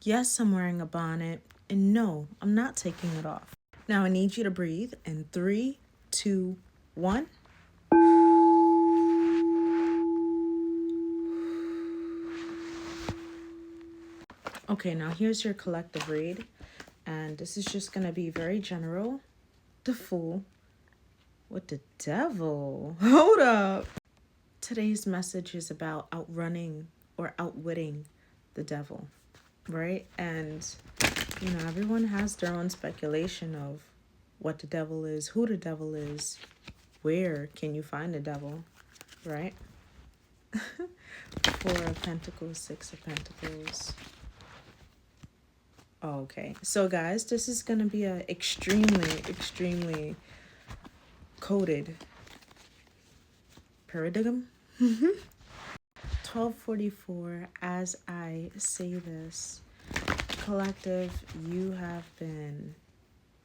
Yes, I'm wearing a bonnet. And no, I'm not taking it off. Now I need you to breathe in 3, 2, 1. Okay, now here's your collective read. And this is just going to be very general. The Fool with the Devil. Hold up. Today's message is about outrunning or outwitting the devil, right? And, everyone has their own speculation of what the devil is, who the devil is, where can you find the devil, right? Four of Pentacles, Six of Pentacles. Okay, so guys, this is going to be a extremely coded paradigm. 1244, as I say this, collective, you have been,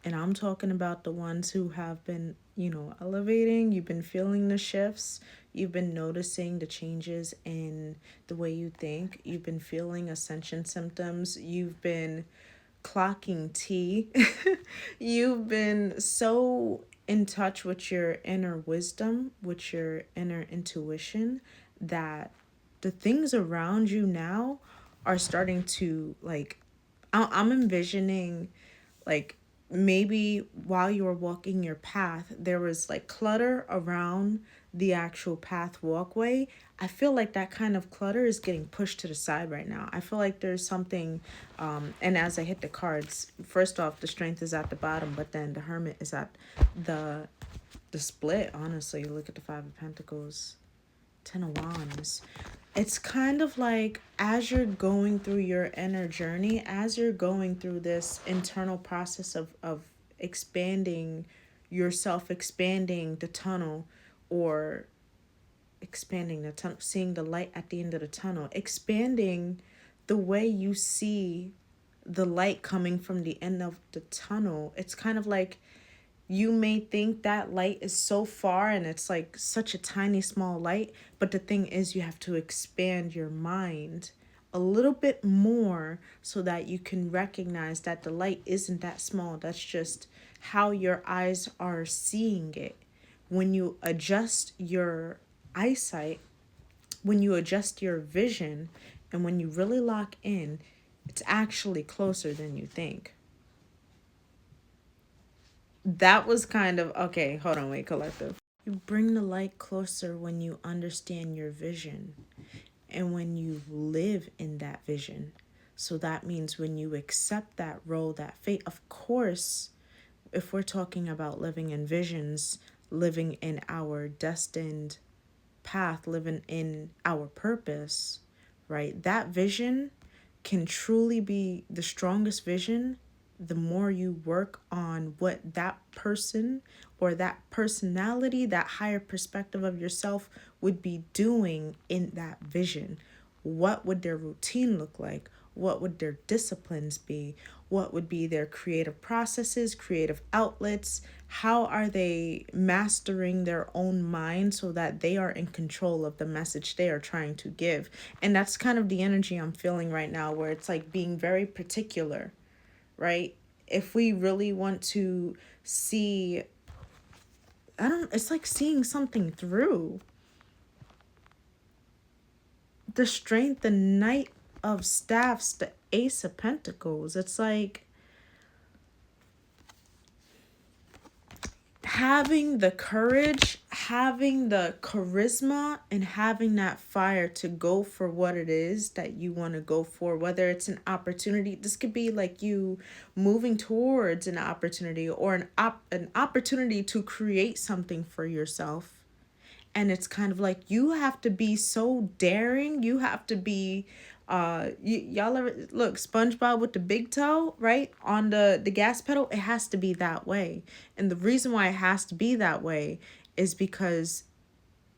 and I'm talking about the ones who have been, elevating. You've been feeling the shifts. You've been noticing the changes in the way you think. You've been feeling ascension symptoms. You've been clocking tea. You've been so in touch with your inner wisdom, with your inner intuition, that the things around you now are starting to, like, I'm envisioning, like, maybe while you were walking your path, there was like clutter around the actual path walkway. I feel like that kind of clutter is getting pushed to the side right now. I feel like there's something, and as I hit the cards, first off, the Strength is at the bottom, but then the Hermit is at the split. Honestly, look at the Five of Pentacles, Ten of Wands. It's kind of like, as you're going through your inner journey, as you're going through this internal process of expanding yourself, expanding the tunnel, or expanding the tunnel, seeing the light at the end of the tunnel, expanding the way you see the light coming from the end of the tunnel. It's kind of like, you may think that light is so far and it's like such a tiny small light, but the thing is, you have to expand your mind a little bit more so that you can recognize that the light isn't that small. That's just how your eyes are seeing it. When you adjust your eyesight, when you adjust your vision, and when you really lock in, it's actually closer than you think. That was kind of, okay, hold on, wait, collective. You bring the light closer when you understand your vision and when you live in that vision. So that means when you accept that role, that fate, of course, if we're talking about living in visions, living in our destined path, living in our purpose, right? That vision can truly be the strongest vision the more you work on what that person or that personality, that higher perspective of yourself would be doing in that vision. What would their routine look like? What would their disciplines be? What would be their creative processes, creative outlets? How are they mastering their own mind so that they are in control of the message they are trying to give? And that's kind of the energy I'm feeling right now, where it's like being very particular, right? If we really want to see, it's like seeing something through. The Strength, the Knight of Staffs, the Ace of Pentacles. It's like having the courage, having the charisma, and having that fire to go for what it is that you want to go for, whether it's an opportunity. This could be like you moving towards an opportunity, or an opportunity to create something for yourself. And it's kind of like, you have to be so daring. You have to be, y'all ever look SpongeBob with the big toe, right, on the gas pedal? It has to be that way. And the reason why it has to be that way is because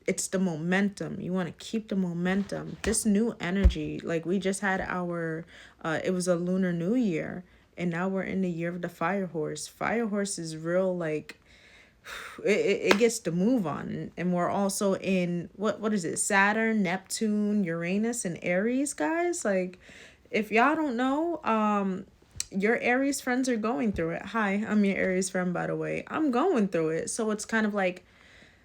it's the momentum. You want to keep the momentum. This new energy, like, we just had our it was a lunar new year, and now we're in the year of the fire horse. Fire horse is real, like, it gets to move on. And we're also in, what is it, Saturn, Neptune, Uranus, and Aries, guys. Like, If y'all don't know, your Aries friends are going through it. Hi, I'm your Aries friend, by the way. I'm going through it. So it's kind of like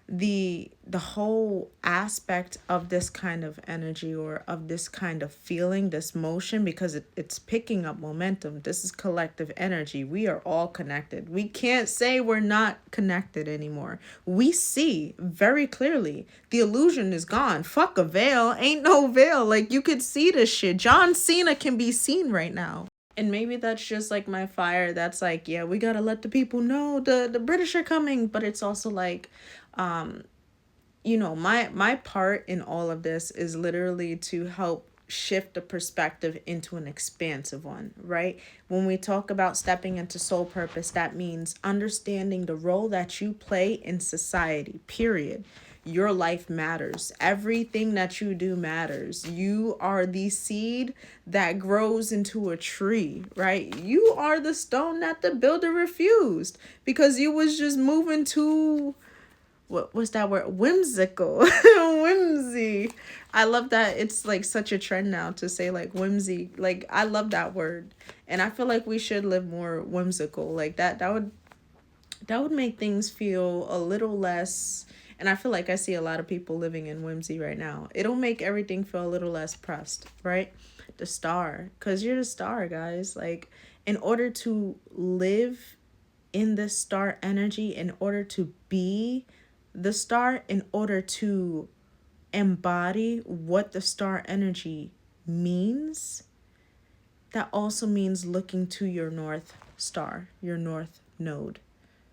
the whole aspect of this kind of energy, or of this kind of feeling, this motion, because it's picking up momentum. This is collective energy. We are all connected. We can't say we're not connected anymore. We see very clearly the illusion is gone. Fuck a veil. Ain't no veil. Like, you could see this shit. John Cena can be seen right now. And maybe that's just like my fire. That's like, yeah, we gotta let the people know the British are coming. But it's also like, um my part in all of this is literally to help shift the perspective into an expansive one, right? When we talk about stepping into soul purpose, that means understanding the role that you play in society, period. Your life matters. Everything that you do matters. You are the seed that grows into a tree, right? You are the stone that the builder refused because you was just moving too, what was that word? Whimsical. Whimsy. I love that. It's like such a trend now to say like whimsy. Like, I love that word. And I feel like we should live more whimsical. Like that would make things feel a little less, and I feel like I see a lot of people living in whimsy right now. It'll make everything feel a little less pressed, right? The star, cuz you're the star, guys. Like, in order to live in this star energy, in order to be the star, in order to embody what the star energy means, that also means looking to your north star, your north node.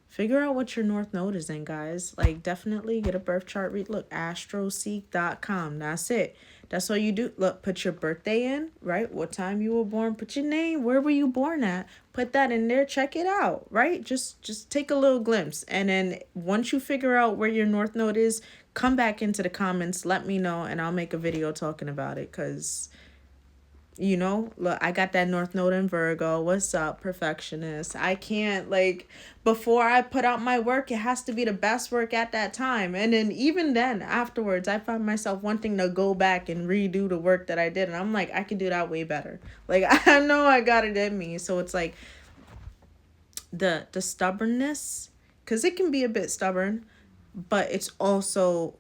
Figure out what your north node is in, guys. Like, definitely get a birth chart read. Look, astroseek.com. That's it. That's all you do. Look, put your birthday in, right? What time you were born. Put your name. Where were you born at? Put that in there. Check it out, right? Just take a little glimpse. And then once you figure out where your north node is, come back into the comments. Let me know, and I'll make a video talking about it, because look, I got that North Node in Virgo. What's up, perfectionist? I can't, like, before I put out my work, it has to be the best work at that time. And then even then, afterwards, I find myself wanting to go back and redo the work that I did. And I'm like, I can do that way better. Like, I know I got it in me. So it's like the stubbornness, because it can be a bit stubborn, but it's also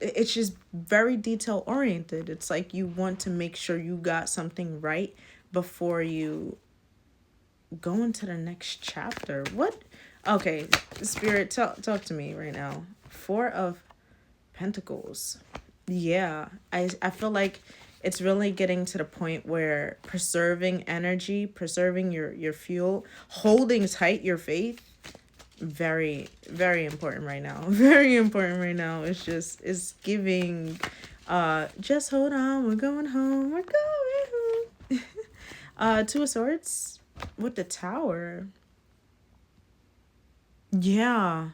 it's just very detail oriented. It's like you want to make sure you got something right before you go into the next chapter. What? Okay, Spirit, talk to me right now. Four of Pentacles. Yeah, I feel like it's really getting to the point where preserving energy, preserving your fuel, holding tight your faith, very, very important right now. Very important right now. It's giving, just hold on, we're going home, we're going home. Two of Swords with the Tower. Yeah,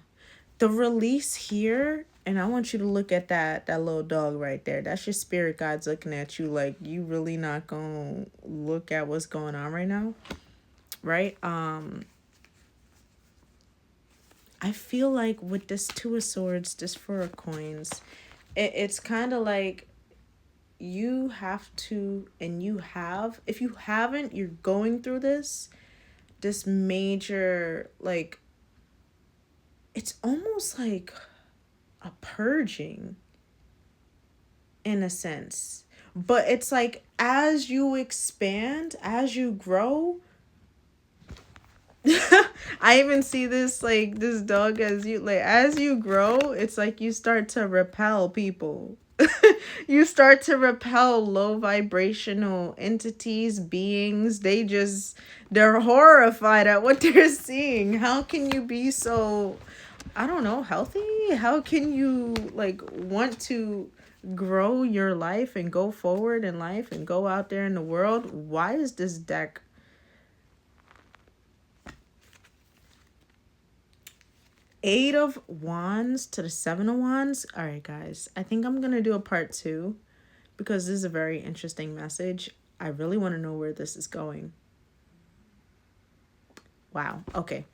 the release here. And I want you to look at that little dog right there. That's your spirit guides looking at you like, you really not gonna look at what's going on right now, right? I feel like with this Two of Swords, this Four of Coins, it's kind of like you have to, and you have, if you haven't, you're going through this major, like, it's almost like a purging in a sense. But it's like, as you expand, as you grow, I even see this, like, this dog, as you grow, it's like you start to repel people. You start to repel low vibrational entities, beings. They're horrified at what they're seeing. How can you be so, I don't know, healthy? How can you, like, want to grow your life and go forward in life and go out there in the world? Why is this deck Eight of Wands to the Seven of Wands? All right, guys. I think I'm going to do a part 2 because this is a very interesting message. I really want to know where this is going. Wow. Okay.